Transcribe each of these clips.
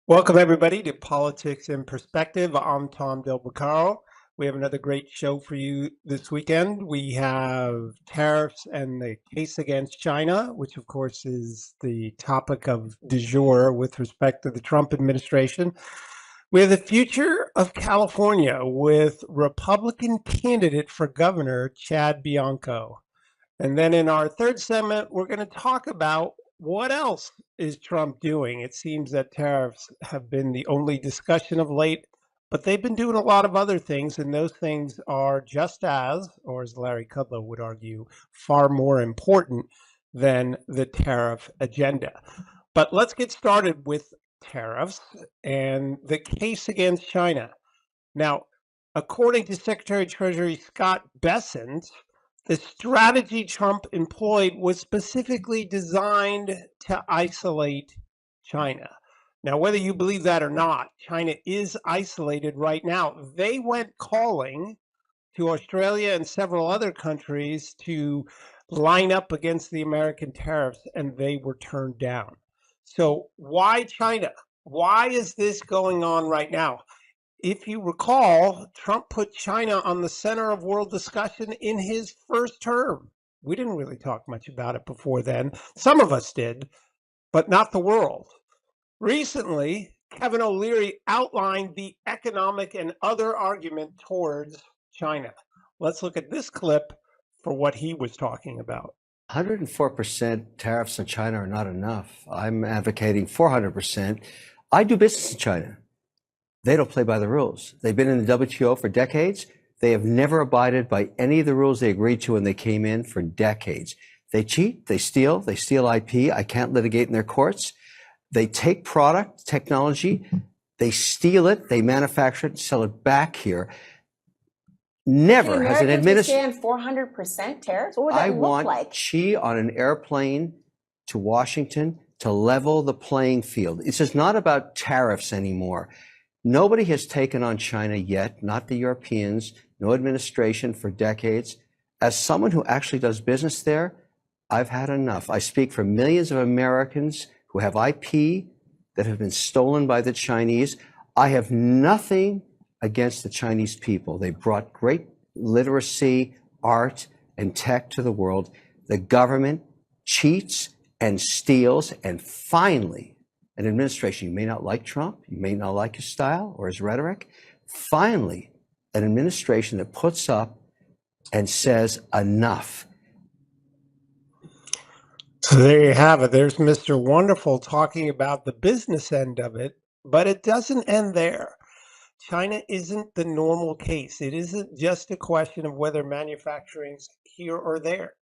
Welcome, everybody, to Politics in Perspective. I'm Tom Del Beccaro. We have another great show for you this weekend. We have tariffs and the case against China, which, of course, is the topic of du jour with respect to the Trump administration. We have the future of California with Republican candidate for governor Chad Bianco. And then in our third segment, we're going to talk about what else is Trump doing. It seems that tariffs have been the only discussion of late, but they've been doing a lot of other things, and those things are just as, or as Larry Kudlow would argue, far more important than the tariff agenda. But let's get started with tariffs and the case against China. Now, according to Secretary of Treasury Scott Bessent, the strategy Trump employed was specifically designed to isolate China. Now, whether you believe that or not, China is isolated right now. They went calling to Australia and several other countries to line up against the American tariffs, and they were turned down. So, why China? Why is this going on right now? If you recall, Trump put China on the center of world discussion in his first term. We didn't really talk much about it before then. Some of us did, but not the world. Recently, Kevin O'Leary outlined the economic and other argument towards China. Let's look at this clip for what he was talking about. 104% tariffs on China are not enough. I'm advocating 400%. I do business in China. They don't play by the rules. They've been in the WTO for decades. They have never abided by any of the rules they agreed to when they came in for decades. They cheat, they steal IP. I can't litigate in their courts. They take product, technology, they steal it, they manufacture it, sell it back here. Never has an administration stand 400% tariffs. What would that I look want like? Xi on an airplane to Washington to level the playing field. It's just not about tariffs anymore. Nobody has taken on China yet, not the Europeans, no administration for decades. As someone who actually does business there, I've had enough. I speak for millions of Americans who have IP that have been stolen by the Chinese. I have nothing against the Chinese people. They brought great literacy, art, and tech to the world. The government cheats and steals, and finally, an administration, you may not like Trump, you may not like his style or his rhetoric, finally, an administration that puts up and says enough. So there you have it. There's Mr. Wonderful talking about the business end of it, but it doesn't end there. China isn't the normal case. It isn't just a question of whether manufacturing's here or there.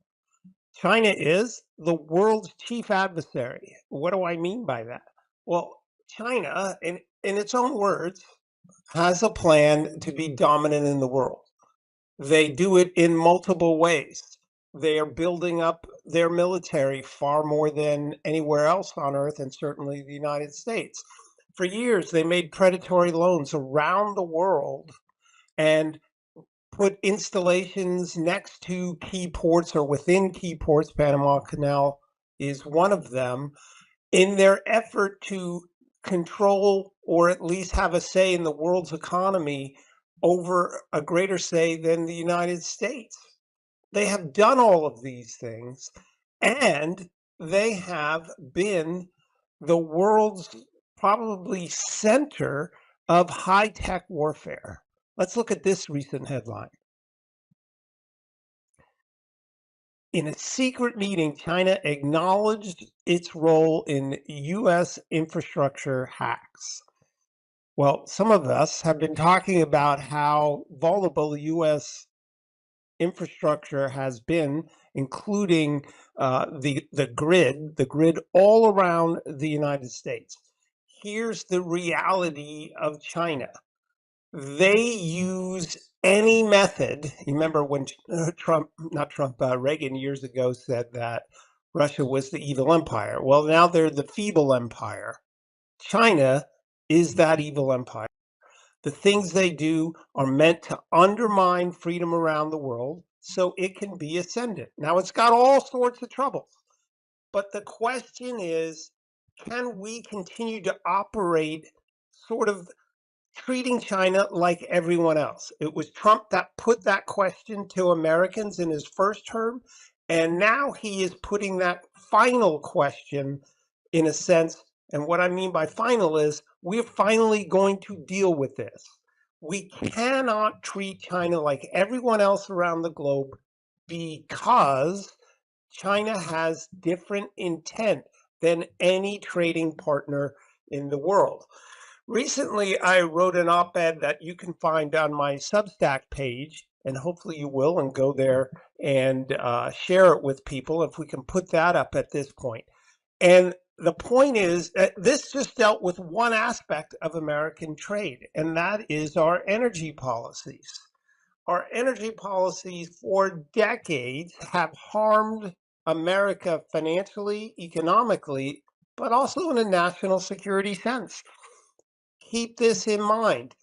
China is the world's chief adversary. What do I mean by that? Well, China, in its own words, has a plan to be dominant in the world. They do it in multiple ways. They are building up their military far more than anywhere else on earth, and certainly the United States. For years, they made predatory loans around the world and put installations next to key ports or within key ports. Panama Canal is one of them, in their effort to control or at least have a say in the world's economy over a greater say than the United States. They have done all of these things, and they have been the world's probably center of high-tech warfare. Let's look at this recent headline. In a secret meeting, China acknowledged its role in U.S. infrastructure hacks. Well, some of us have been talking about how vulnerable the U.S. infrastructure has been, including the grid all around the United States. Here's the reality of China. They use any method. You remember when Reagan years ago said that Russia was the evil empire. Well, now they're the feeble empire. China is that evil empire. The things they do are meant to undermine freedom around the world so it can be ascendant. Now, it's got all sorts of troubles. But the question is, can we continue to operate sort of treating China like everyone else? It was Trump that put that question to Americans in his first term, and now he is putting that final question in a sense. And what I mean by final is we're finally going to deal with this. We cannot treat China like everyone else around the globe because China has different intent than any trading partner in the world. Recently, I wrote an op-ed that you can find on my Substack page, and hopefully you will, and go there and share it with people if we can put that up at this point. And the point is that this just dealt with one aspect of American trade, and that is our energy policies. Our energy policies for decades have harmed America financially, economically, but also in a national security sense. Keep this in mind.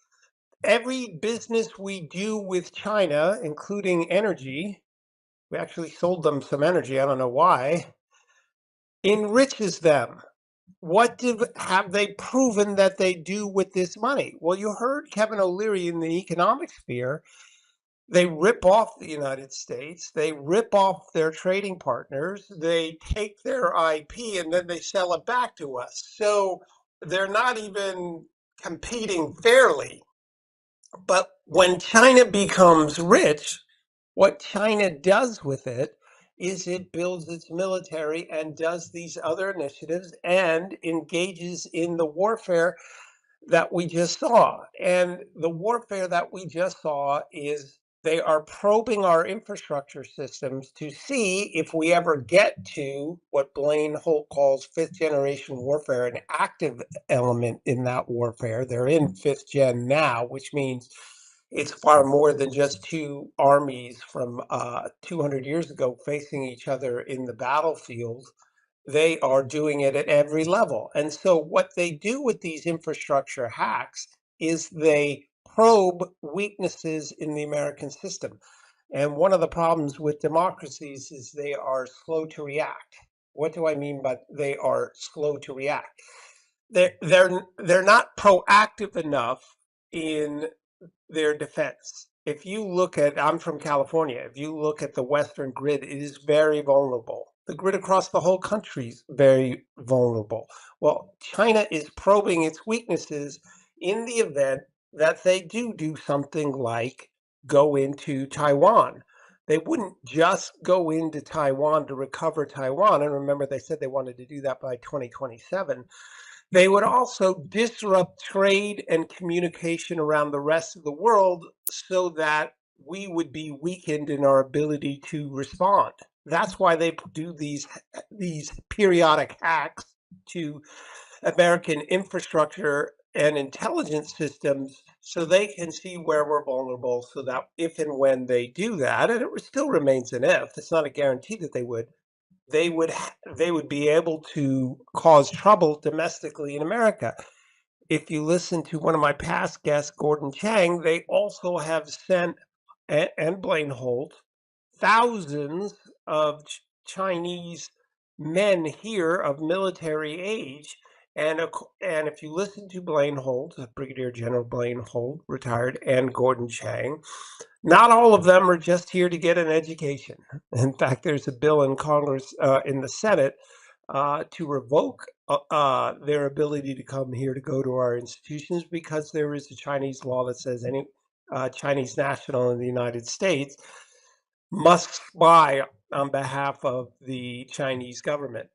Every business we do with China, including energy, we actually sold them some energy, I don't know why, enriches them. Have they proven that they do with this money? Well, you heard Kevin O'Leary in the economic sphere. They rip off the United States, they rip off their trading partners, they take their IP and then they sell it back to us. So they're not even competing fairly. But when China becomes rich, what China does with it is it builds its military and does these other initiatives and engages in the warfare that we just saw. And the warfare that we just saw is they are probing our infrastructure systems to see if we ever get to what Blaine Holt calls fifth generation warfare, an active element in that warfare. They're in fifth gen now, which means it's far more than just two armies from 200 years ago facing each other in the battlefield. They are doing it at every level. And so what they do with these infrastructure hacks is they probe weaknesses in the American system. And one of the problems with democracies is they are slow to react. What do I mean by they are slow to react? They're not proactive enough in their defense. If you look at, I'm from California, if you look at the Western grid, it is very vulnerable. The grid across the whole country is very vulnerable. Well, China is probing its weaknesses in the event that they do something like go into Taiwan. They wouldn't just go into Taiwan to recover Taiwan. And remember, they said they wanted to do that by 2027. They would also disrupt trade and communication around the rest of the world so that we would be weakened in our ability to respond. That's why they do these periodic hacks to American infrastructure and intelligence systems so they can see where we're vulnerable so that if and when they do that, and it still remains an if, it's not a guarantee that they would be able to cause trouble domestically in America. If you listen to one of my past guests, Gordon Chang, they also have sent, and Blaine Holt, thousands of Chinese men here of military age. And if you listen to Blaine Holt, Brigadier General Blaine Holt, retired, and Gordon Chang, not all of them are just here to get an education. In fact, there's a bill in Congress, in the Senate, to revoke their ability to come here to go to our institutions because there is a Chinese law that says any Chinese national in the United States must spy on behalf of the Chinese government.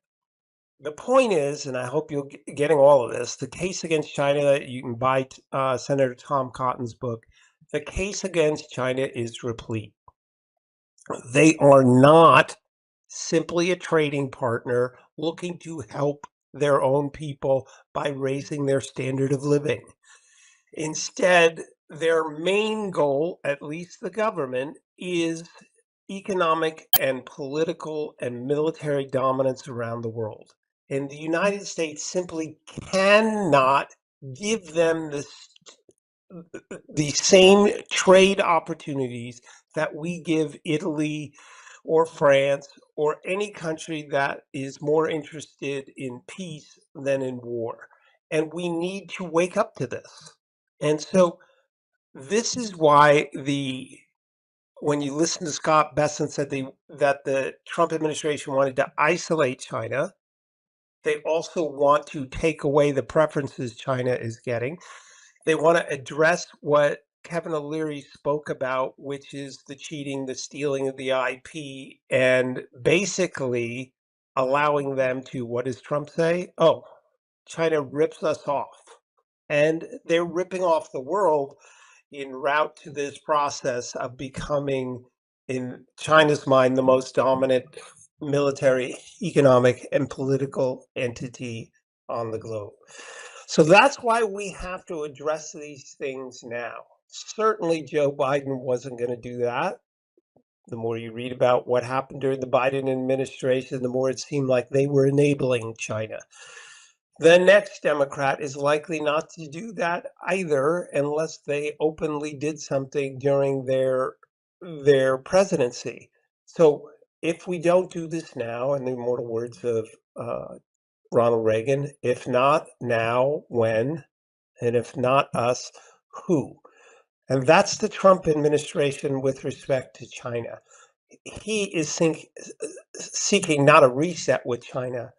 The point is, and I hope you're getting all of this, the case against China, you can buy Senator Tom Cotton's book. The case against China is replete. They are not simply a trading partner looking to help their own people by raising their standard of living. Instead, their main goal, at least the government, is economic and political and military dominance around the world. And the United States simply cannot give them the same trade opportunities that we give Italy or France or any country that is more interested in peace than in war. And we need to wake up to this. And so this is why when you listen to Scott Bessent said that the Trump administration wanted to isolate China, they also want to take away the preferences China is getting. They want to address what Kevin O'Leary spoke about, which is the cheating, the stealing of the IP, and basically allowing them to, what does Trump say? Oh, China rips us off. And they're ripping off the world en route to this process of becoming, in China's mind, the most dominant military, economic, and political entity on the globe. So that's why we have to address these things now. Certainly, Joe Biden wasn't going to do that. The more you read about what happened during the Biden administration, the more it seemed like they were enabling China. The next Democrat is likely not to do that either unless they openly did something during their presidency. So if we don't do this now, in the immortal words of Ronald Reagan, if not now, when? And if not us, who? And that's the Trump administration with respect to China. He is seeking not a reset with China,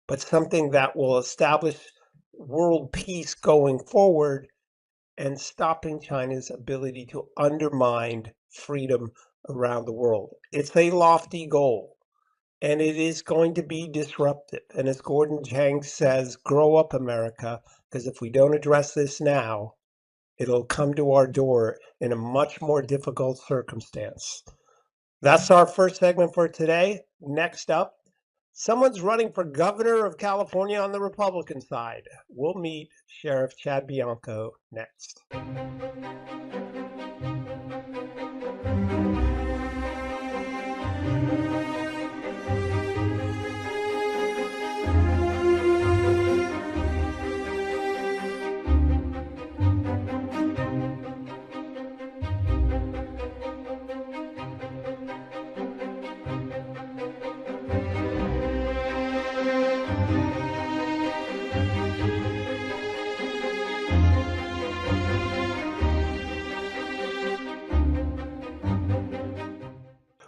but something that will establish world peace going forward and stopping China's ability to undermine freedom around the world. It's a lofty goal, and it is going to be disruptive. And as Gordon Chang says, grow up, America, because if we don't address this now, it'll come to our door in a much more difficult circumstance. That's our first segment for today. Next up, someone's running for governor of California on the Republican side. We'll meet Sheriff Chad Bianco next.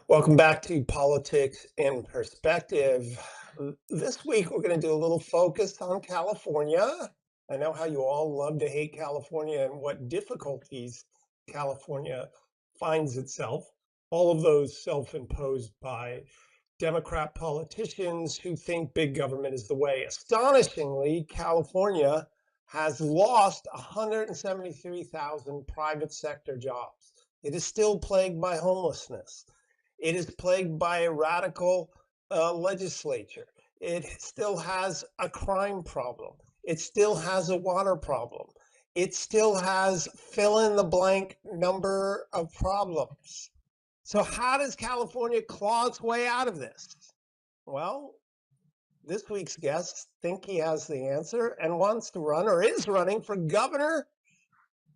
Welcome back to Politics in Perspective. This week, we're going to do a little focus on California. I know how you all love to hate California and what difficulties California finds itself. All of those self-imposed by Democrat politicians who think big government is the way. Astonishingly, California has lost 173,000 private sector jobs. It is still plagued by homelessness. It is plagued by a radical legislature. It still has a crime problem. It still has a water problem. It still has fill in the blank number of problems. So how does California claw its way out of this? Well, this week's guest thinks he has the answer and wants to run or is running for governor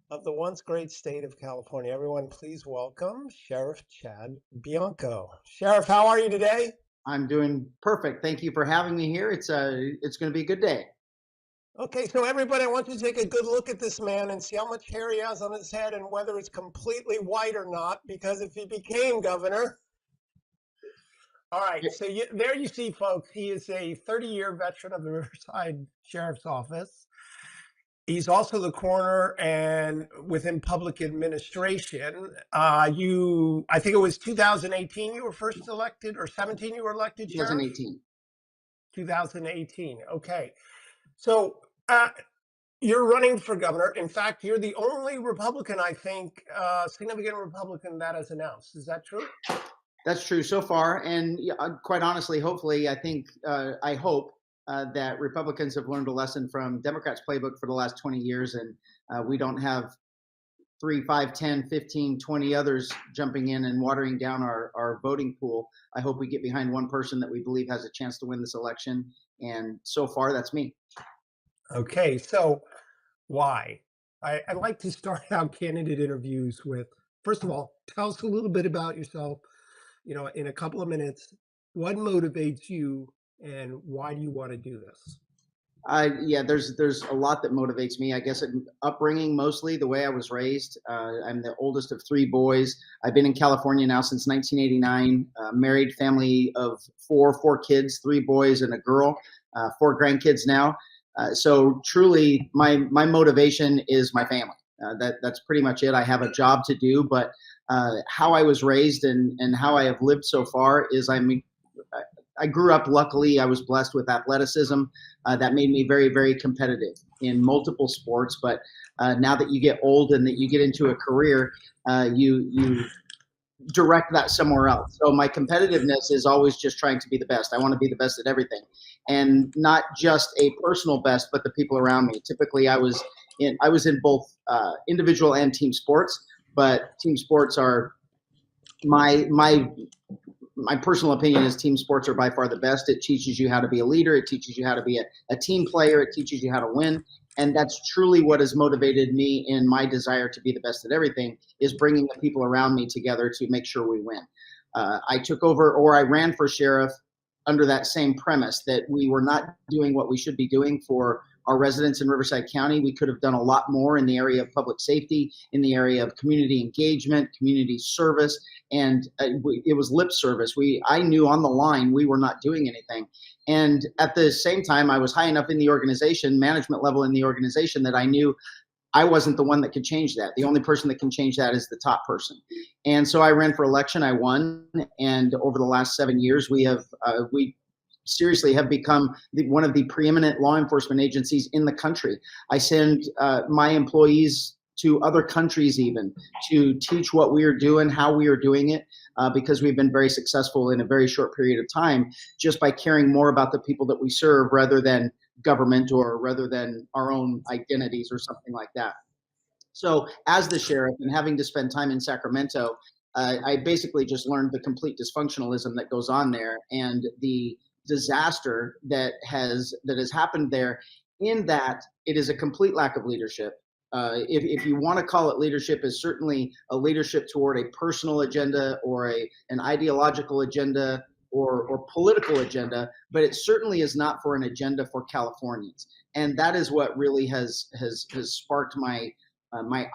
of the once great state of California. Everyone, please welcome Sheriff Chad Bianco. Sheriff, how are you today? I'm doing perfect. Thank you for having me here. It's going to be a good day. Okay, so everybody, I want you to take a good look at this man and see how much hair he has on his head and whether it's completely white or not, because if he became governor. All right, so there you see, folks, he is a 30-year veteran of the Riverside Sheriff's Office. He's also the coroner and within public administration. I think it was 2018 you were first elected, or 17 you were elected, Sheriff? 2018. 2018, okay. So you're running for governor. In fact, you're the only Republican, I think, significant Republican that has announced. Is that true? That's true so far. And quite honestly, hopefully, I hope that Republicans have learned a lesson from Democrats' playbook for the last 20 years. And we don't have 3, 5, 10, 15, 20 others jumping in and watering down our voting pool. I hope we get behind one person that we believe has a chance to win this election. And so far, that's me. Okay, so why? I'd like to start out candidate interviews with, first of all, tell us a little bit about yourself, in a couple of minutes, what motivates you and why do you want to do this? Yeah, there's a lot that motivates me. I guess upbringing, mostly the way I was raised. I'm the oldest of three boys. I've been in California now since 1989. Married, family of four kids, three boys and a girl, four grandkids now. So truly, my motivation is my family. That's pretty much it. I have a job to do, but how I was raised and how I have lived so far is I grew up, luckily, I was blessed with athleticism that made me very, very competitive in multiple sports. But now that you get old and that you get into a career, you direct that somewhere else. So my competitiveness is always just trying to be the best. I want to be the best at everything, and not just a personal best, but the people around me. Typically, I was in both individual and team sports, but team sports are my personal opinion is team sports are by far the best. It teaches you how to be a leader. It teaches you how to be a team player. It teaches you how to win. And that's truly what has motivated me in my desire to be the best at everything, is bringing the people around me together to make sure we win. I took over, or I ran for sheriff under that same premise, that we were not doing what we should be doing for our residents in Riverside County. We could have done a lot more in the area of public safety, in the area of community engagement, community service, and it was lip service. I knew on the line we were not doing anything. And at the same time, I was high enough in the organization, management level in the organization, that I knew I wasn't the one that could change that. The only person that can change that is the top person. And so I ran for election. I won. And over the last 7 years, we seriously have become one of the preeminent law enforcement agencies in the country. I send my employees to other countries even to teach what we are doing, how we are doing it, because we've been very successful in a very short period of time, just by caring more about the people that we serve rather than government or rather than our own identities or something like that. So as the sheriff and having to spend time in Sacramento, I basically just learned the complete dysfunctionalism that goes on there and the disaster that has happened there, in that it is a complete lack of leadership. If you want to call it leadership, is certainly a leadership toward a personal agenda or an ideological agenda or political agenda, but it certainly is not for an agenda for Californians. And that is what really has sparked my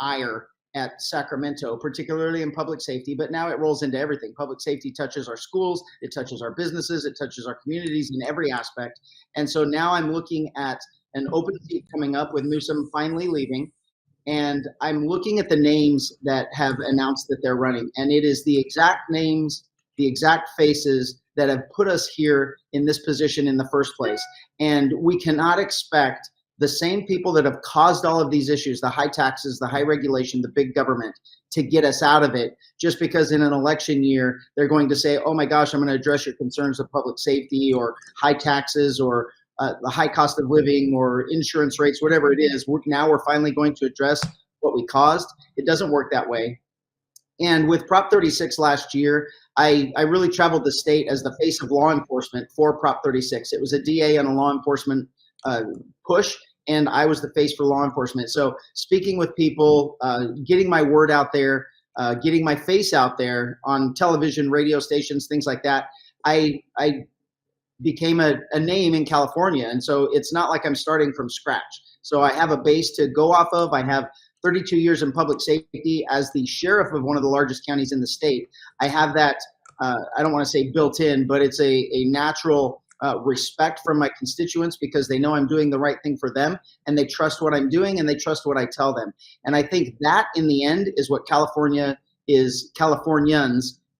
ire at Sacramento, particularly in public safety, but now it rolls into everything. Public safety touches our schools, it touches our businesses, it touches our communities in every aspect. And so now I'm looking at an open seat coming up with Newsom finally leaving. And I'm looking at the names that have announced that they're running. And it is the exact names, the exact faces that have put us here in this position in the first place. And we cannot expect the same people that have caused all of these issues, the high taxes, the high regulation, the big government, to get us out of it, just because in an election year they're going to say, oh my gosh, I'm going to address your concerns of public safety or high taxes or the high cost of living or insurance rates, whatever it is. Now we're finally going to address what we caused. It doesn't work that way. And with Prop 36 last year, I really traveled the state as the face of law enforcement for Prop 36. It was a DA and a law enforcement push, and I was the face for law enforcement. So speaking with people, getting my word out there, getting my face out there on television, radio stations, things like that, I became a name in California. And so it's not like I'm starting from scratch. So I have a base to go off of. I have 32 years in public safety as the sheriff of one of the largest counties in the state. I have that, I don't want to say built in, but it's a natural respect from my constituents, because they know I'm doing the right thing for them and they trust what I'm doing and they trust what I tell them. And I think that in the end is what Californians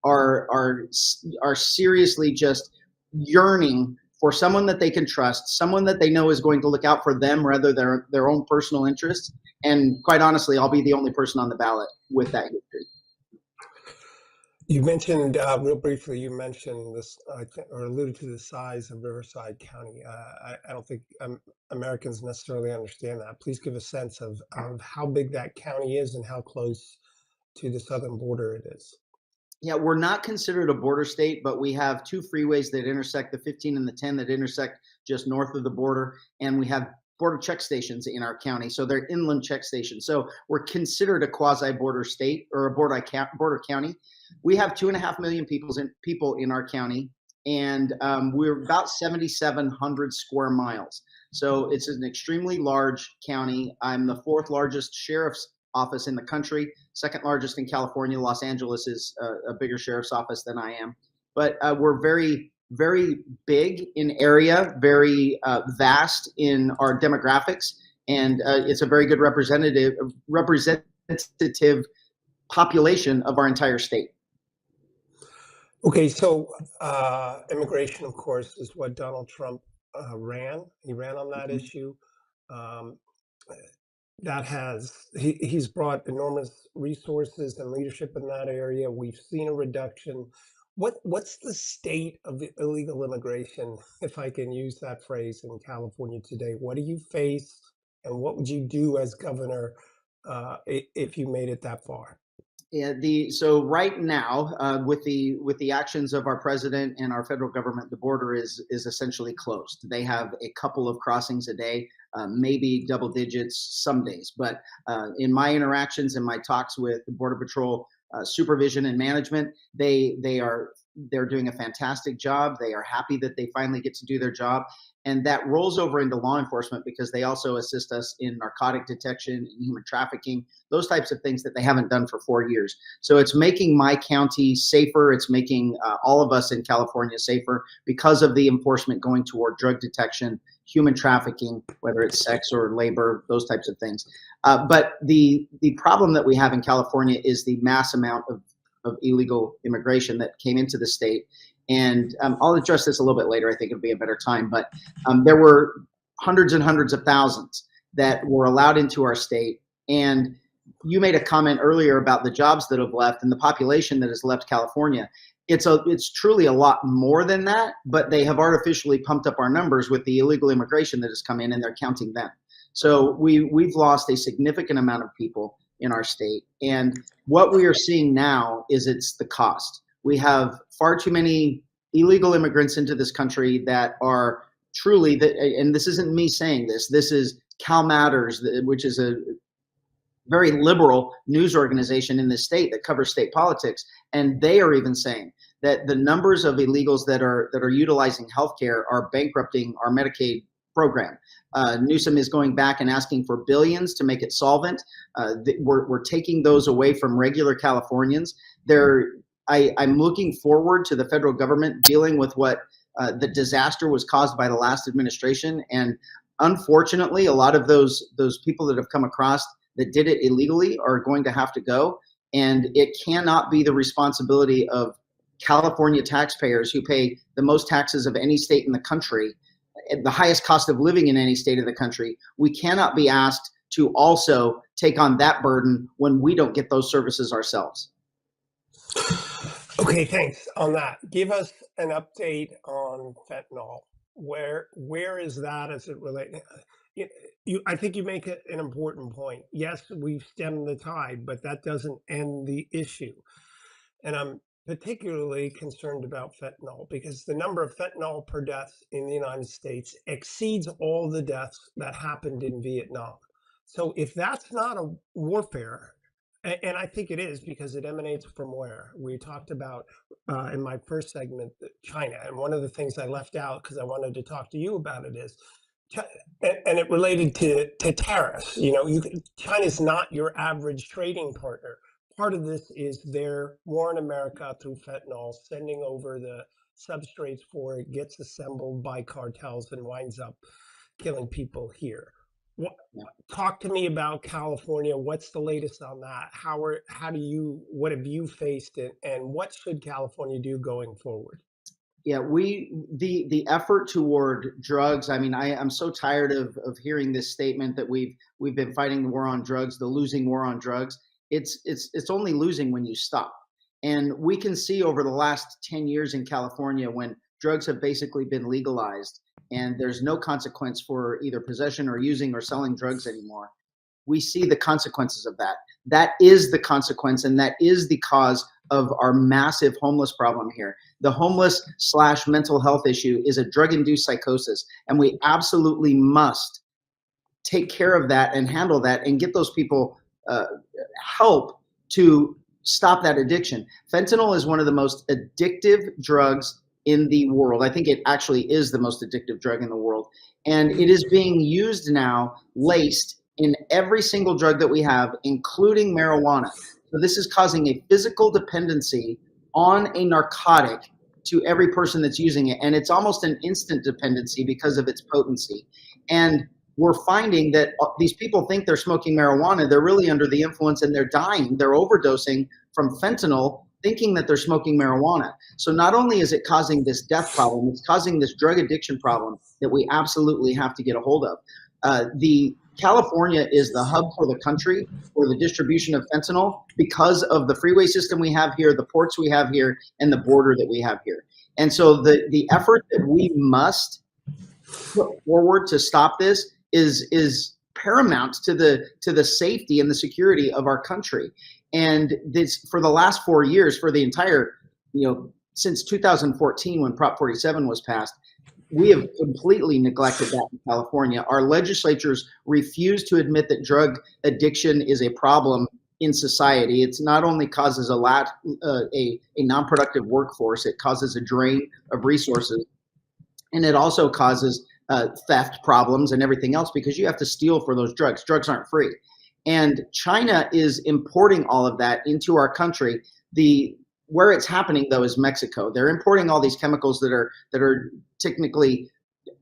are seriously just yearning for, someone that they can trust, someone that they know is going to look out for them rather than their own personal interests. And quite honestly, I'll be the only person on the ballot with that history. You mentioned real briefly, you mentioned this, or alluded to the size of Riverside County. I don't think Americans necessarily understand that. Please give a sense of how big that county is and how close to the southern border it is. Yeah, we're not considered a border state, but we have two freeways that intersect, the 15 and the 10, that intersect just north of the border. And we have border check stations in our county. So they're inland check stations. So we're considered a quasi-border state or a border county. We have 2.5 million people in our county, and we're about 7,700 square miles. So it's an extremely large county. I'm the 4th largest sheriff's office in the country, 2nd largest in California. Los Angeles is a bigger sheriff's office than I am. But we're very, very big in area, very vast in our demographics, and it's a very good representative population of our entire state. Okay, so immigration, of course, is what Donald Trump ran. He ran on that issue. Um, he's brought enormous resources and leadership in that area. We've seen a reduction. What's the state of the illegal immigration, if I can use that phrase, in California today? What do you face, and what would you do as governor if you made it that far? Yeah, so right now, with the actions of our president and our federal government, the border is essentially closed. They have a couple of crossings a day, maybe double digits some days. But in my interactions and my talks with the Border Patrol supervision and management, they're doing a fantastic job. They are happy that they finally get to do their job. And that rolls over into law enforcement because they also assist us in narcotic detection and human trafficking, those types of things that they haven't done for 4 years. So it's making my county safer. It's making all of us in California safer because of the enforcement going toward drug detection, human trafficking, whether it's sex or labor, those types of things. But the problem that we have in California is the mass amount of illegal immigration that came into the state. And I'll address this a little bit later. I think it'll be a better time. But there were hundreds and hundreds of thousands that were allowed into our state. And you made a comment earlier about the jobs that have left and the population that has left California. It's truly a lot more than that, but they have artificially pumped up our numbers with the illegal immigration that has come in, and they're counting them. So we've lost a significant amount of people in our state. And what we are seeing now is it's the cost. We have far too many illegal immigrants into this country that are truly, and this isn't me saying this, this is Cal Matters, which is a very liberal news organization in this state that covers state politics. And they are even saying that the numbers of illegals that are utilizing healthcare are bankrupting our Medicaid program. Newsom is going back and asking for billions to make it solvent. We're taking those away from regular Californians. I'm looking forward to the federal government dealing with what the disaster was caused by the last administration. And unfortunately, a lot of those people that have come across that did it illegally are going to have to go. And it cannot be the responsibility of California taxpayers who pay the most taxes of any state in the country, the highest cost of living in any state of the country. We cannot be asked to also take on that burden when we don't get those services ourselves. Okay, thanks on that. Give us an update on fentanyl. Where is that as it relates? I think you make an important point. Yes, we've stemmed the tide, but that doesn't end the issue. And I'm particularly concerned about fentanyl because the number of fentanyl per death in the United States exceeds all the deaths that happened in Vietnam. So if that's not a warfare, and I think it is because it emanates from where? We talked about in my first segment, China. And one of the things I left out because I wanted to talk to you about it is, and it related to tariffs. China's not your average trading partner. Part of this is their war in America through fentanyl, sending over the substrates for it, gets assembled by cartels and winds up killing people here. Talk to me about California. What's the latest on that? What have you faced it, and what should California do going forward? Yeah, the effort toward drugs. I mean, I'm so tired of hearing this statement that we've been fighting the war on drugs, the losing war on drugs. It's only losing when you stop. And we can see over the last 10 years in California when drugs have basically been legalized and there's no consequence for either possession or using or selling drugs anymore. We see the consequences of that. That is the consequence, and that is the cause of our massive homeless problem here. The homeless/mental health issue is a drug-induced psychosis, and we absolutely must take care of that and handle that and get those people help to stop that addiction. Fentanyl is one of the most addictive drugs in the world. I think it actually is the most addictive drug in the world. And it is being used now, laced in every single drug that we have, including marijuana. So this is causing a physical dependency on a narcotic to every person that's using it. And it's almost an instant dependency because of its potency. And we're finding that these people think they're smoking marijuana. They're really under the influence and they're dying. They're overdosing from fentanyl, thinking that they're smoking marijuana. So not only is it causing this death problem, it's causing this drug addiction problem that we absolutely have to get a hold of. The California is the hub for the country for the distribution of fentanyl because of the freeway system we have here, the ports we have here, and the border that we have here. And so the effort that we must put forward to stop this is paramount to the safety and the security of our country. And this, for the last 4 years, for the entire, since 2014 when Prop 47 was passed, we have completely neglected that in California. Our legislatures refuse to admit that drug addiction is a problem in society. It's not only causes a non-productive workforce, it causes a drain of resources, and it also causes theft problems and everything else because you have to steal for those drugs. Drugs aren't free. And China is importing all of that into our country. Where it's happening though is Mexico. They're importing all these chemicals that are technically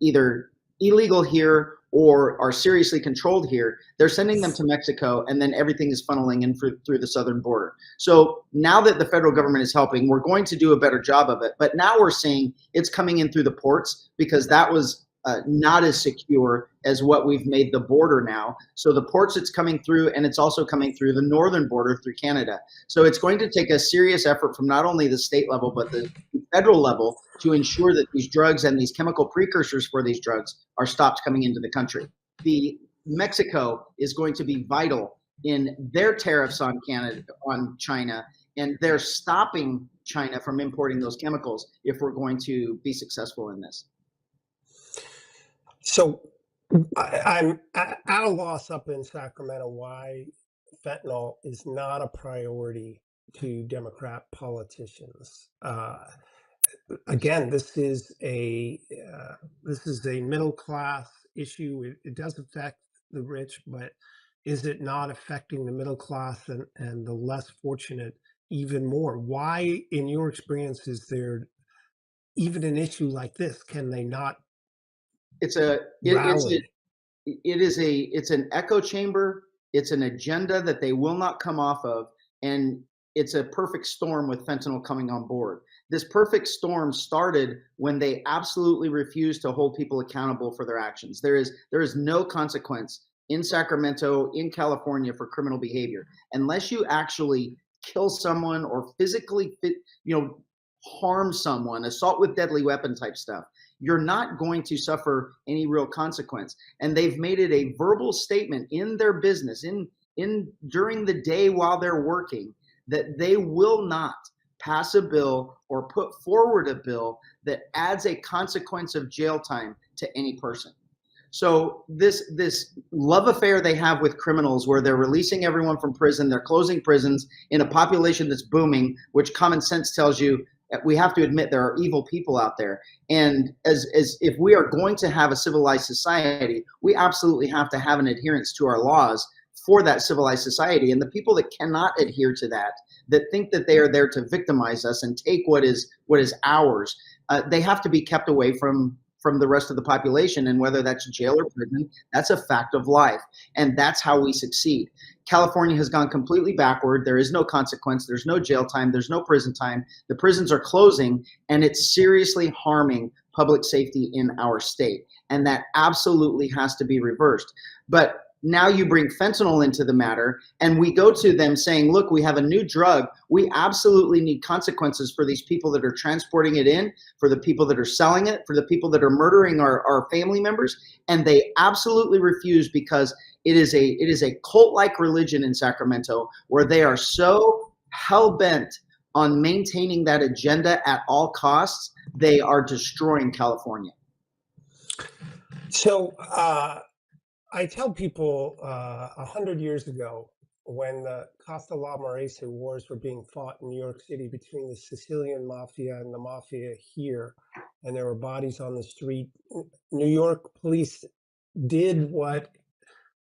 either illegal here or are seriously controlled here. They're sending them to Mexico, and then everything is funneling in through the southern border. So now that the federal government is helping, we're going to do a better job of it. But now we're seeing it's coming in through the ports because that was not as secure as what we've made the border now. So the ports it's coming through, and it's also coming through the northern border through Canada. So it's going to take a serious effort from not only the state level, but the federal level to ensure that these drugs and these chemical precursors for these drugs are stopped coming into the country. Mexico is going to be vital in their tariffs on China, and they're stopping China from importing those chemicals if we're going to be successful in this. So I'm at a loss up in Sacramento why fentanyl is not a priority to Democrat politicians. Again, this is a middle class issue. It does affect the rich, but is it not affecting the middle class and the less fortunate even more? Why, in your experience, is there even an issue like this? Can they not? It's an echo chamber. It's an agenda that they will not come off of, and it's a perfect storm with fentanyl coming on board. This perfect storm started when they absolutely refused to hold people accountable for their actions. There is no consequence in Sacramento, in California, for criminal behavior unless you actually kill someone or physically harm someone, assault with deadly weapon type stuff. You're not going to suffer any real consequence. And they've made it a verbal statement in their business, during the day while they're working, that they will not pass a bill or put forward a bill that adds a consequence of jail time to any person. So this love affair they have with criminals, where they're releasing everyone from prison, they're closing prisons in a population that's booming, which common sense tells you we have to admit there are evil people out there. And as if we are going to have a civilized society, we absolutely have to have an adherence to our laws for that civilized society. And the people that cannot adhere to that think that they are there to victimize us and take what is ours, they have to be kept away from the rest of the population. And whether that's jail or prison, that's a fact of life. And that's how we succeed. California has gone completely backward. There is no consequence. There's no jail time. There's no prison time. The prisons are closing, and it's seriously harming public safety in our state. And that absolutely has to be reversed. But now you bring fentanyl into the matter, and we go to them saying, look, we have a new drug. We absolutely need consequences for these people that are transporting it in, for the people that are selling it, for the people that are murdering our family members. And they absolutely refuse because it is a cult-like religion in Sacramento, where they are so hell-bent on maintaining that agenda at all costs, they are destroying California. So I tell people 100 years ago, when the Costa La Marese wars were being fought in New York City between the Sicilian mafia and the mafia here, and there were bodies on the street, New York police did what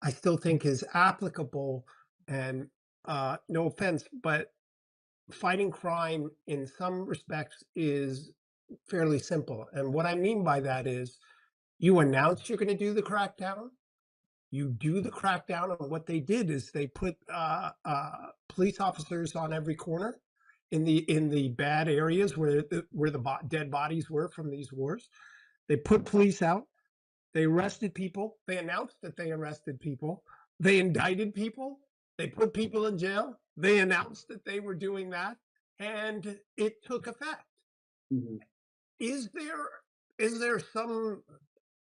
I still think is applicable. And no offense, but fighting crime in some respects is fairly simple. And what I mean by that is you announce you're going to do the crackdown, you do the crackdown. And what they did is they put police officers on every corner in the bad areas where the dead bodies were from these wars. They put police out. They arrested people. They announced that they arrested people. They indicted people. They put people in jail. They announced that they were doing that, and it took effect. Mhm. Is there some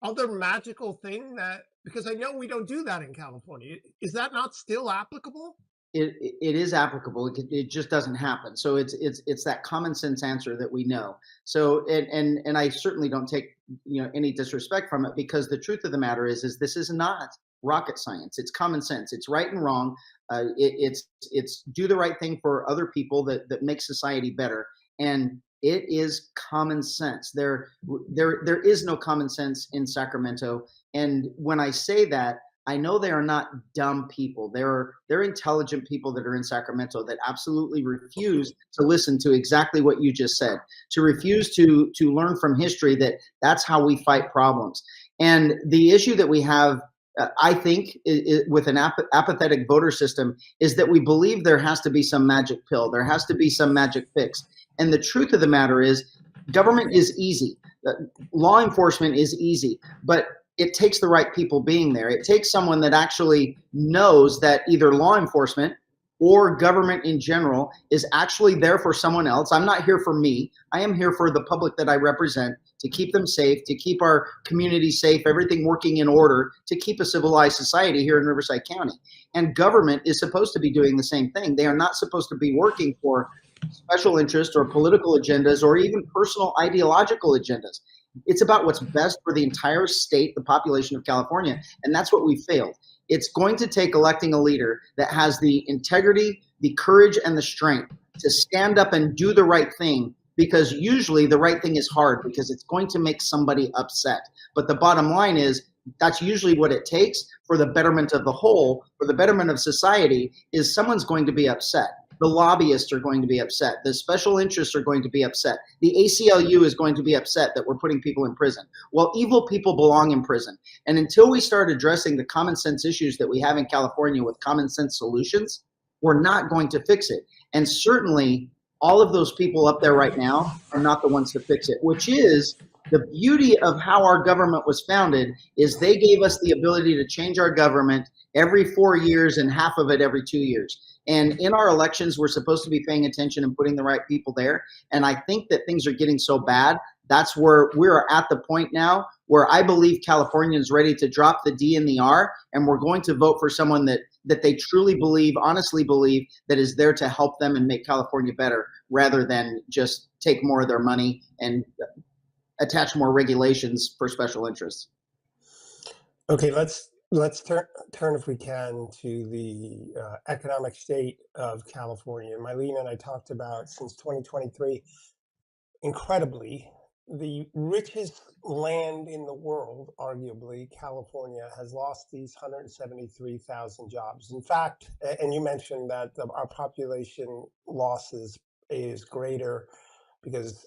other magical thing that, because I know we don't do that in California, is that not still applicable? It is applicable. It just doesn't happen. So it's that common sense answer that we know. So and I certainly don't take any disrespect from it, because the truth of the matter is this is not rocket science. It's common sense. It's right and wrong. It's do the right thing for other people that makes society better. And it is common sense. There is no common sense in Sacramento. And when I say that, I know they are not dumb people. They're intelligent people that are in Sacramento that absolutely refuse to listen to exactly what you just said, to refuse to learn from history that that's how we fight problems. And the issue that we have, I think, with an apathetic voter system is that we believe there has to be some magic pill, there has to be some magic fix. And the truth of the matter is, government is easy, law enforcement is easy, but it takes the right people being there. It takes someone that actually knows that either law enforcement or government in general is actually there for someone else. I'm not here for me. I am here for the public that I represent, to keep them safe, to keep our community safe, everything working in order, to keep a civilized society here in Riverside County. And government is supposed to be doing the same thing. They are not supposed to be working for special interest or political agendas or even personal ideological agendas. It's about what's best for the entire state, the population of California, and that's what we failed. It's going to take electing a leader that has the integrity, the courage, and the strength to stand up and do the right thing, because usually the right thing is hard because it's going to make somebody upset. But the bottom line is, that's usually what it takes for the betterment of the whole, for the betterment of society, is someone's going to be upset. The lobbyists are going to be upset. The special interests are going to be upset. The ACLU is going to be upset that we're putting people in prison. Well, evil people belong in prison. And until we start addressing the common sense issues that we have in California with common sense solutions, we're not going to fix it. And certainly, all of those people up there right now are not the ones to fix it, which is the beauty of how our government was founded. Is they gave us the ability to change our government every 4 years and half of it every 2 years. And in our elections, we're supposed to be paying attention and putting the right people there. And I think that things are getting so bad. That's where we're at the point now where I believe California is ready to drop the D and the R, and we're going to vote for someone that they truly believe, honestly believe, that is there to help them and make California better, rather than just take more of their money and attach more regulations for special interests. Okay, let's turn if we can to the economic state of California. Mylene and I talked about, since 2023, incredibly, the richest land in the world, arguably, California, has lost these 173,000 jobs. In fact, and you mentioned that our population losses is greater because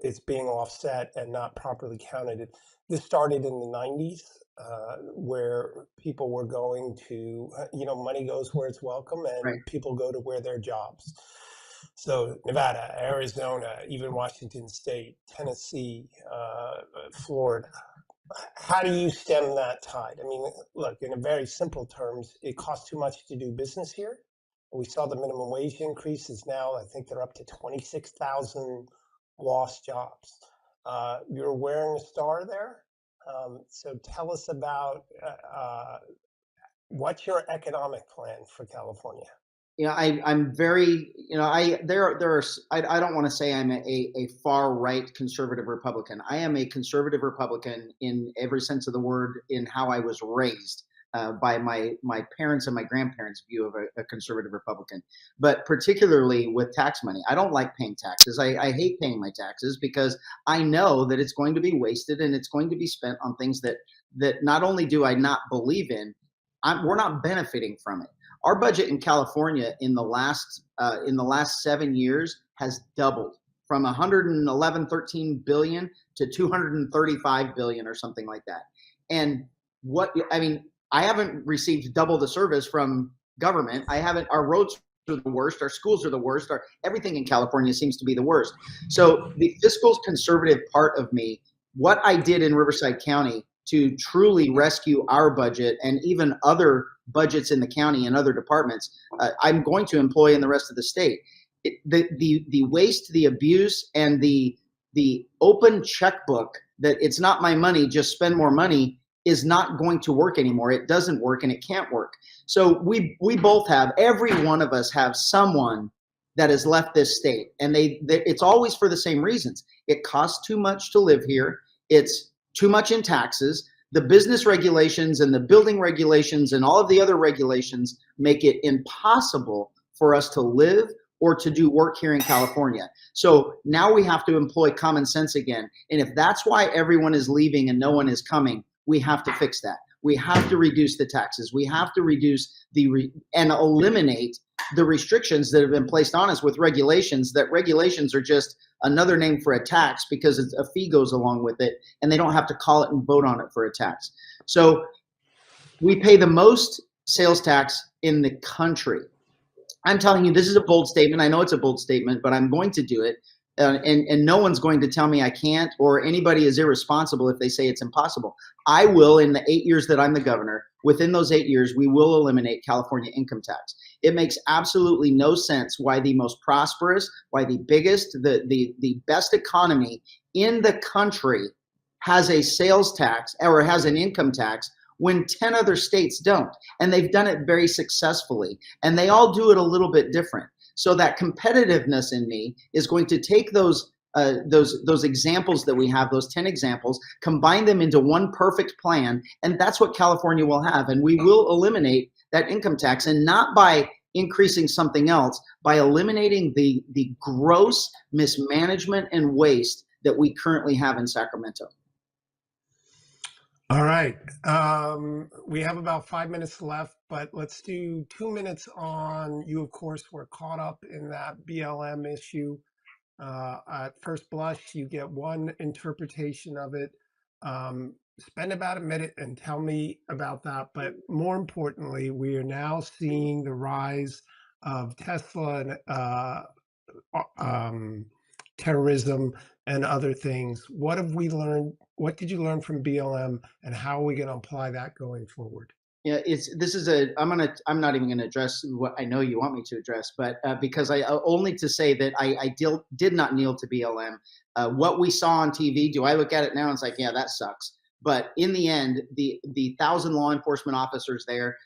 it's being offset and not properly counted. This started in the 90s, where people were going to, money goes where it's welcome, Right. and people go to where their jobs. So Nevada, Arizona, even Washington State, Tennessee, Florida. How do you stem that tide? I mean, look, in a very simple terms, it costs too much to do business here. We saw the minimum wage increases now. I think they're up to 26,000 lost jobs. You're wearing a star there. So tell us about what's your economic plan for California? I'm very, I don't want to say I'm a far right conservative Republican. I am a conservative Republican in every sense of the word, in how I was raised by my parents and my grandparents' view of a conservative Republican. But particularly with tax money, I don't like paying taxes. I hate paying my taxes because I know that it's going to be wasted and it's going to be spent on things that not only do I not believe in, we're not benefiting from it. Our budget in California in the last 7 years has doubled from 111-13 billion to 235 billion or something like that. And I haven't received double the service from government. I haven't. Our roads are the worst. Our schools are the worst. Everything in California seems to be the worst. So the fiscal conservative part of me, what I did in Riverside County to truly rescue our budget and even other budgets in the county and other departments, I'm going to employ in the rest of the state. The waste, the abuse, and the open checkbook that it's not my money, just spend more money, is not going to work anymore. It doesn't work and it can't work. So we both have, every one of us have someone that has left this state, and it's always for the same reasons. It costs too much to live here. It's too much in taxes. The business regulations and the building regulations and all of the other regulations make it impossible for us to live or to do work here in California. So now we have to employ common sense again. And if that's why everyone is leaving and no one is coming, we have to fix that. We have to reduce the taxes. We have to reduce and eliminate the restrictions that have been placed on us with regulations, that regulations are just another name for a tax because a fee goes along with it, and they don't have to call it and vote on it for a tax. So we pay the most sales tax in the country. I'm telling you, this is a bold statement. I know it's a bold statement, but I'm going to do it. And no one's going to tell me I can't, or anybody is irresponsible if they say it's impossible. I will, in the 8 years that I'm the governor, within those 8 years, we will eliminate California income tax. It makes absolutely no sense why the most prosperous, why the biggest, the best economy in the country has a sales tax or has an income tax when 10 other states don't. And they've done it very successfully. And they all do it a little bit different. So that competitiveness in me is going to take those examples that we have, those 10 examples, combine them into one perfect plan, and that's what California will have. And we will eliminate that income tax, and not by increasing something else, by eliminating the gross mismanagement and waste that we currently have in Sacramento. All right. We have about 5 minutes left, but let's do 2 minutes on, you, of course, were caught up in that BLM issue. At first blush, you get one interpretation of it. Spend about a minute and tell me about that. But more importantly, we are now seeing the rise of Tesla and terrorism and other things. What have we learned? What did you learn from BLM, and how are we going to apply that going forward? Yeah, I'm not even gonna address what I know you want me to address, but because only to say that I did not kneel to BLM. What we saw on TV, do I look at it now and it's like, yeah, that sucks. But in the end, the 1,000 law enforcement officers there,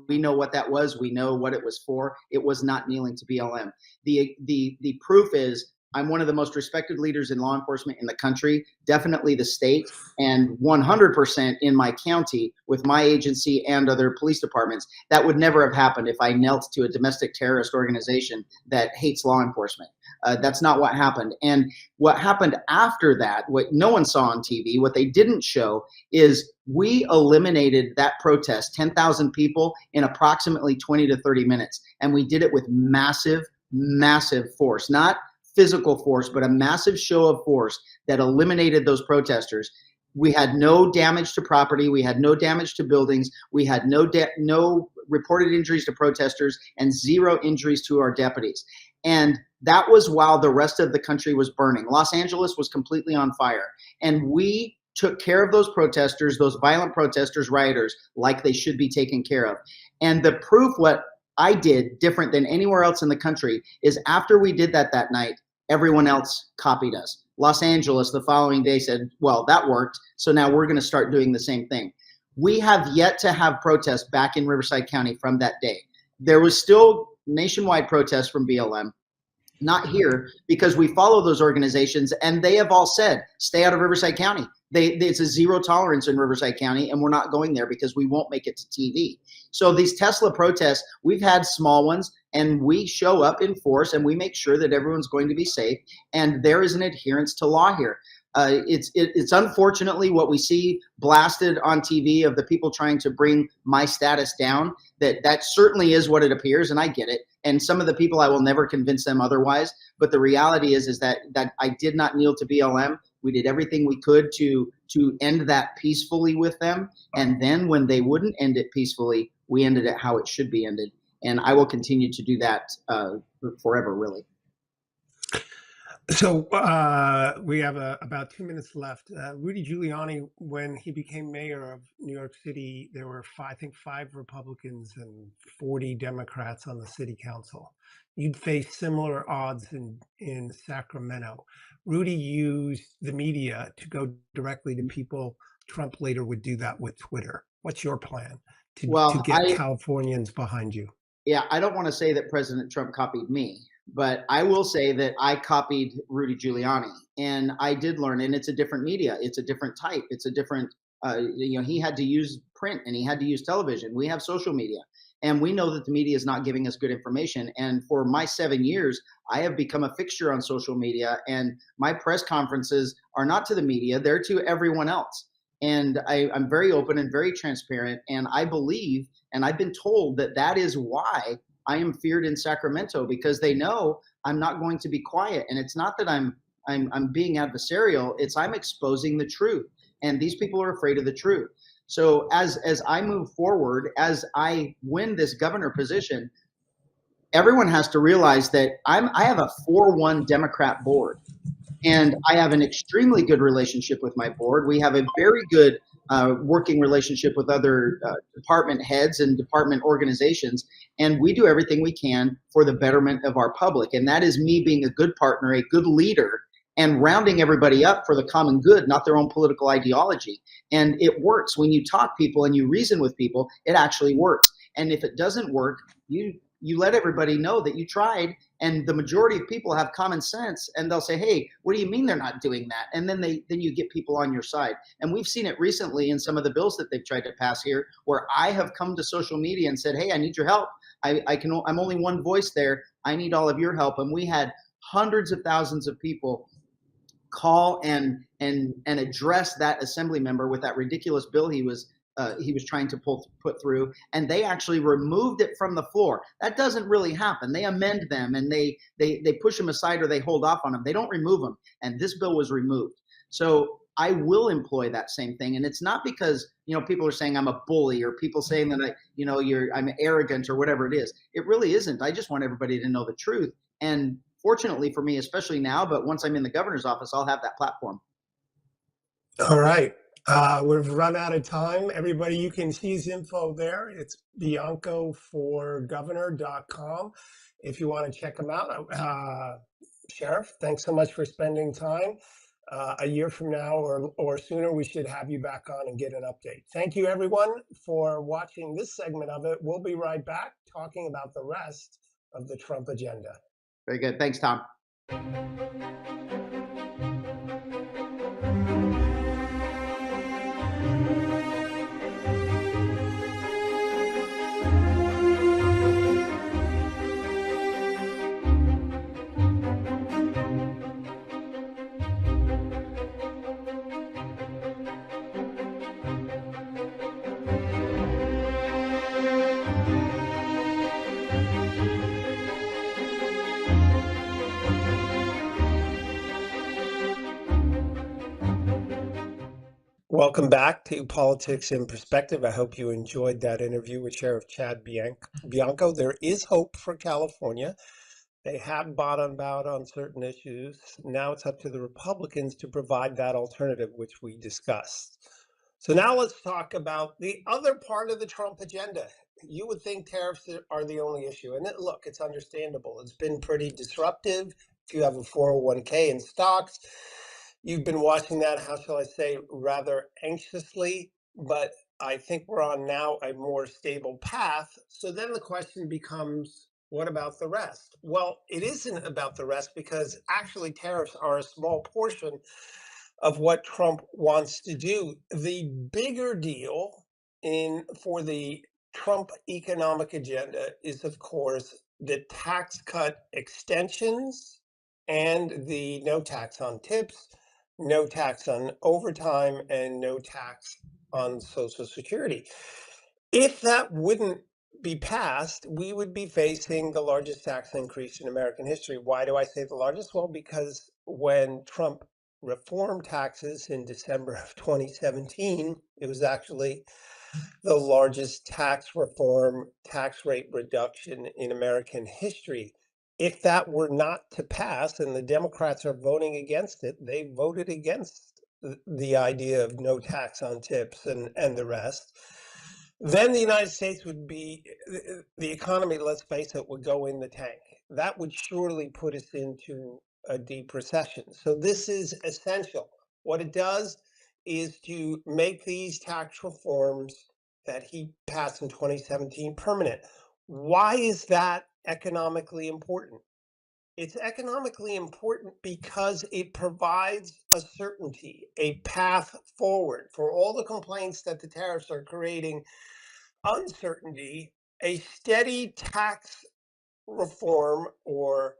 we know what that was. We know what it was for. It was not kneeling to BLM. The proof is, I'm one of the most respected leaders in law enforcement in the country, definitely the state, and 100% in my county with my agency and other police departments. That would never have happened if I knelt to a domestic terrorist organization that hates law enforcement. That's not what happened. And what happened after that, what no one saw on TV, what they didn't show, is we eliminated that protest, 10,000 people, in approximately 20 to 30 minutes. And we did it with massive, massive force, not physical force, but a massive show of force that eliminated those protesters. We had no damage to property. We had no damage to buildings. We had no reported injuries to protesters and 0 injuries to our deputies. And that was while the rest of the country was burning. Los Angeles was completely on fire. And we took care of those protesters, those violent protesters, rioters, like they should be taken care of. And the proof what I did different than anywhere else in the country is, after we did that night, everyone else copied us. Los Angeles the following day said, well, that worked, so now we're going to start doing the same thing. We have yet to have protests back in Riverside County from that day. There was still nationwide protests from BLM, not here, because we follow those organizations, and they have all said, stay out of Riverside County. It's a zero tolerance in Riverside County, and we're not going there because we won't make it to TV. So these Tesla protests, we've had small ones, and we show up in force, and we make sure that everyone's going to be safe, and there is an adherence to law here. It's unfortunately what we see blasted on TV of the people trying to bring my status down. That certainly is what it appears, and I get it. And some of the people, I will never convince them otherwise. But the reality is that I did not kneel to BLM. We did everything we could to end that peacefully with them. And then when they wouldn't end it peacefully, we ended it how it should be ended. And I will continue to do that forever, really. So we have about 2 minutes left. Rudy Giuliani, when he became mayor of New York City, there were I think 5 Republicans and 40 Democrats on the city council. You'd face similar odds in Sacramento. Rudy used the media to go directly to people. Trump later would do that with Twitter. What's your plan to get Californians behind you? Yeah, I don't want to say that President Trump copied me, but I will say that I copied Rudy Giuliani, and I did learn. And it's a different media, it's a different type, it's a different. He had to use print and he had to use television. We have social media, and we know that the media is not giving us good information. And for my 7 years, I have become a fixture on social media, and my press conferences are not to the media; they're to everyone else. And I'm very open and very transparent, and I believe, and I've been told that is why I am feared in Sacramento, because they know I'm not going to be quiet. And it's not that I'm being adversarial, it's I'm exposing the truth. And these people are afraid of the truth. So as I move forward, as I win this governor position, everyone has to realize that I have a 4-1 Democrat board. And I have an extremely good relationship with my board. We have a very good working relationship with other department heads and department organizations. And we do everything we can for the betterment of our public. And that is me being a good partner, a good leader, and rounding everybody up for the common good, not their own political ideology. And it works. When you talk people and you reason with people, it actually works. And if it doesn't work, you let everybody know that you tried, and the majority of people have common sense, and they'll say, hey, what do you mean they're not doing that? And then you get people on your side. And we've seen it recently in some of the bills that they've tried to pass here, where I have come to social media and said, hey, I need your help. I'm only one voice there. I need all of your help. And we had hundreds of thousands of people call and address that assembly member with that ridiculous bill he was trying to put through, and they actually removed it from the floor. That doesn't really happen. They amend them, and they push them aside, or they hold off on them. They don't remove them, and this bill was removed. So I will employ that same thing, and it's not because people are saying I'm a bully, or people saying that I'm arrogant, or whatever it is. It really isn't. I just want everybody to know the truth, and fortunately for me, especially now, but once I'm in the governor's office, I'll have that platform. All right. We've run out of time. Everybody, you can see his info there. It's biancoforgovernor.com if you want to check him out. Sheriff, thanks so much for spending time. A year from now or sooner, we should have you back on and get an update. Thank you, everyone, for watching this segment of it. We'll be right back talking about the rest of the Trump agenda. Very good. Thanks, Tom. Welcome back to Politics in Perspective. I hope you enjoyed that interview with Sheriff Chad Bianco. There is hope for California. They have bottomed out on certain issues. Now it's up to the Republicans to provide that alternative, which we discussed. So now let's talk about the other part of the Trump agenda. You would think tariffs are the only issue. And look, it's understandable. It's been pretty disruptive. If you have a 401k in stocks, you've been watching that, how shall I say, rather anxiously, but I think we're on now a more stable path. So then the question becomes, What about the rest? Well, it isn't about the rest because actually tariffs are a small portion of what Trump wants to do. The bigger deal in for the Trump economic agenda is, of course, the tax cut extensions and the no tax on tips, no tax on overtime, and no tax on Social Security. If that wouldn't be passed, we would be facing the largest tax increase in American history. Why do I say the largest? Well, because when Trump reformed taxes in December of 2017, it was actually the largest tax reform, tax rate reduction in American history. If that were not to pass, and the Democrats are voting against it, they voted against the idea of no tax on tips and the rest, then the United States would be, the economy, let's face it, would go in the tank. That would surely put us into a deep recession. So this is essential. What it does is to make these tax reforms that he passed in 2017 permanent. Why is that economically important? It's economically important because it provides a certainty, a path forward for all the complaints that the tariffs are creating uncertainty. A steady tax reform or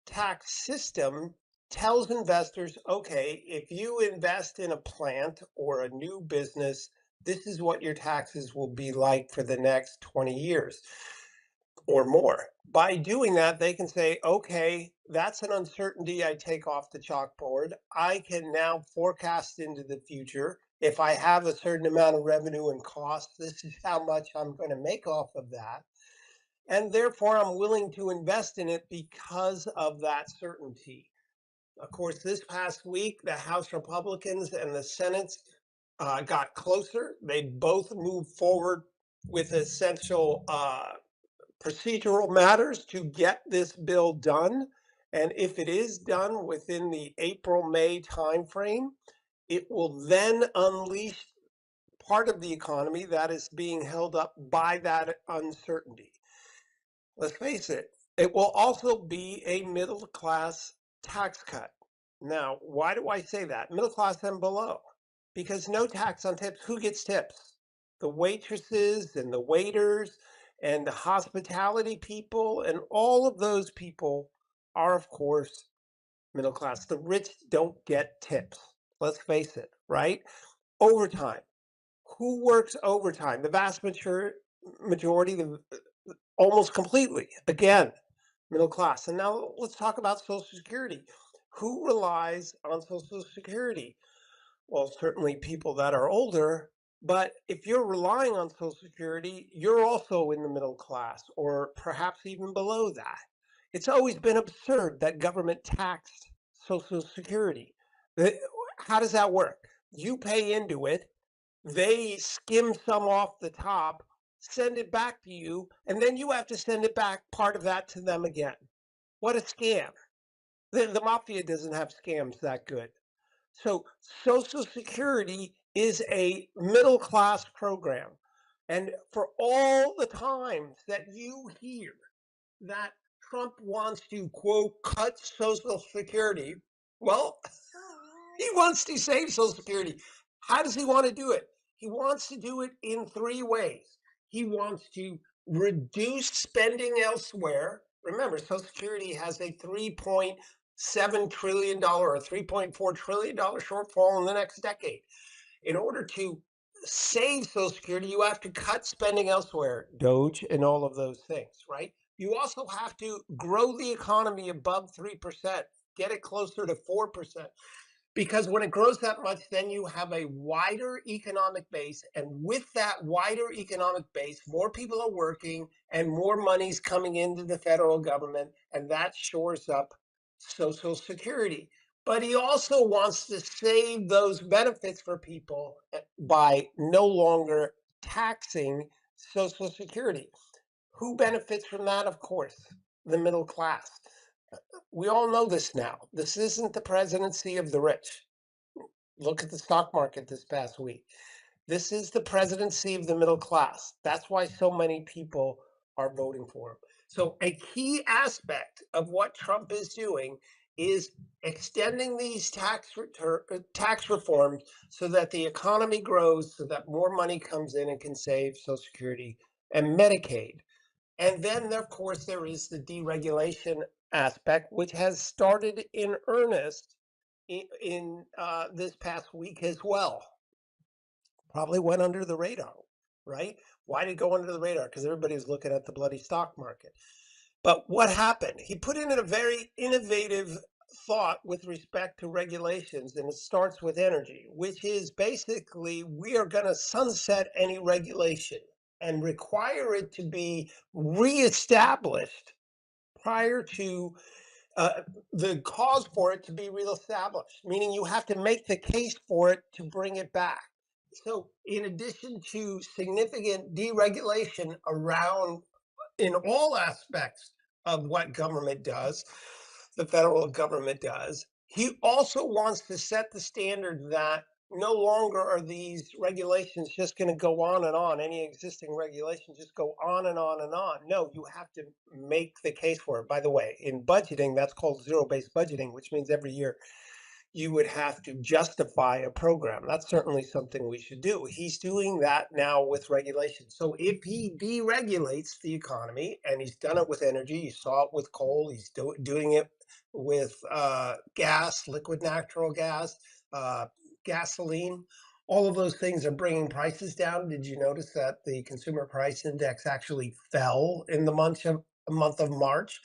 tax system tells investors, okay, if you invest in a plant or a new business, this is what your taxes will be like for the next 20 years or more. By doing that, they can say, okay, that's an uncertainty I take off the chalkboard. I can now forecast into the future. If I have a certain amount of revenue and cost, this is how much I'm going to make off of that. And therefore, I'm willing to invest in it because of that certainty. Of course, this past week, the House Republicans and the Senate got closer. They both moved forward with essential procedural matters to get this bill done. And if it is done within the April-May timeframe, it will then unleash part of the economy that is being held up by that uncertainty. Let's face it, it will also be a middle class tax cut. Now, why do I say that? Middle class and below. Because no tax on tips. Who gets tips? The waitresses and the waiters and the hospitality people, and all of those people are, of course, middle class. The rich don't get tips. Let's face it, right? Overtime. Who works overtime? The vast majority, almost completely. Again, middle class. And now let's talk about Social Security. Who relies on Social Security? Well, certainly people that are older, but if you're relying on Social Security, you're also in the middle class or perhaps even below that. It's always been absurd that government taxed Social Security. How does that work? You pay into it, they skim some off the top, send it back to you, and then you have to send it back, part of that to them again. What a scam. The mafia doesn't have scams that good. So Social Security is a middle class program. And for all the times that you hear that Trump wants to, quote, cut Social Security, well, he wants to save Social Security. How does he want to do it? He wants to do it in three ways. He wants to reduce spending elsewhere. Remember, Social Security has a $3.7 trillion or $3.4 trillion shortfall in the next decade. In order to save Social Security, you have to cut spending elsewhere, Doge, and all of those things, right? You also have to grow the economy above 3%, get it closer to 4%. Because when it grows that much, then you have a wider economic base. And with that wider economic base, more people are working and more money's coming into the federal government. And that shores up Social Security. But he also wants to save those benefits for people by no longer taxing Social Security. Who benefits from that? Of course, the middle class. We all know this now. This isn't the presidency of the rich. Look at the stock market this past week. This is the presidency of the middle class. That's why so many people are voting for him. So a key aspect of what Trump is doing is extending these tax reforms so that the economy grows, so that more money comes in and can save Social Security and Medicaid. And then, of course, there is the deregulation aspect, which has started in earnest in this past week as well. Probably went under the radar, right? Why did it go under the radar? Because everybody was looking at the bloody stock market. But what happened? He put in a very innovative thought with respect to regulations, and it starts with energy, which is basically we are going to sunset any regulation and require it to be reestablished prior to the cause for it to be reestablished, meaning you have to make the case for it to bring it back. So, in addition to significant deregulation around in all aspects of what government does, the federal government does, he also wants to set the standard that no longer are these regulations just going to go on and on. Any existing regulations just go on and on and on. No, you have to make the case for it. By the way, in budgeting, that's called zero-based budgeting, which means every year you would have to justify a program. That's certainly something we should do. He's doing that now with regulation. So if he deregulates the economy, and he's done it with energy, you saw it with coal, he's doing it with gas, liquid natural gas, gasoline. All of those things are bringing prices down. Did you notice that the consumer price index actually fell in the month of March?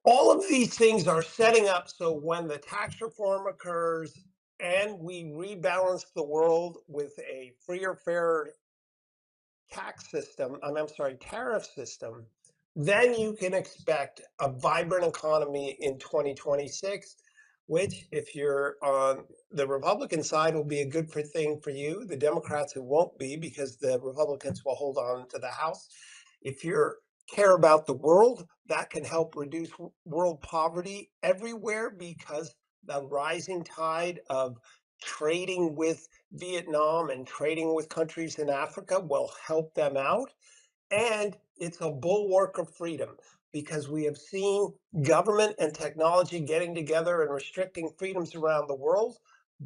All of these things are setting up so when the tax reform occurs and we rebalance the world with a freer, fair tariff system, then you can expect a vibrant economy in 2026, which, if you're on the Republican side, will be a good thing for you. The Democrats, it won't be, because the Republicans will hold on to the House. If you care about the world, that can help reduce world poverty everywhere, because the rising tide of trading with Vietnam and trading with countries in Africa will help them out. And it's a bulwark of freedom, because we have seen government and technology getting together and restricting freedoms around the world.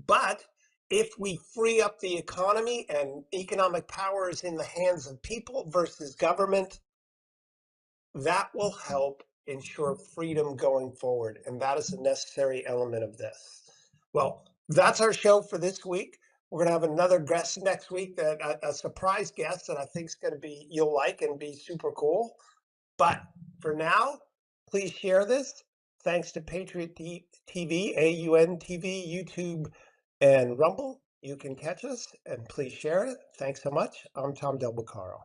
But if we free up the economy and economic power is in the hands of people versus government, that will help ensure freedom going forward. And that is a necessary element of this. Well, that's our show for this week. We're going to have another guest next week, that a surprise guest that I think is going to be, you'll like and be super cool. But for now, please share this. Thanks to Patriot TV, AUN TV, YouTube, and Rumble. You can catch us, and please share it. Thanks so much. I'm Tom Del Beccaro.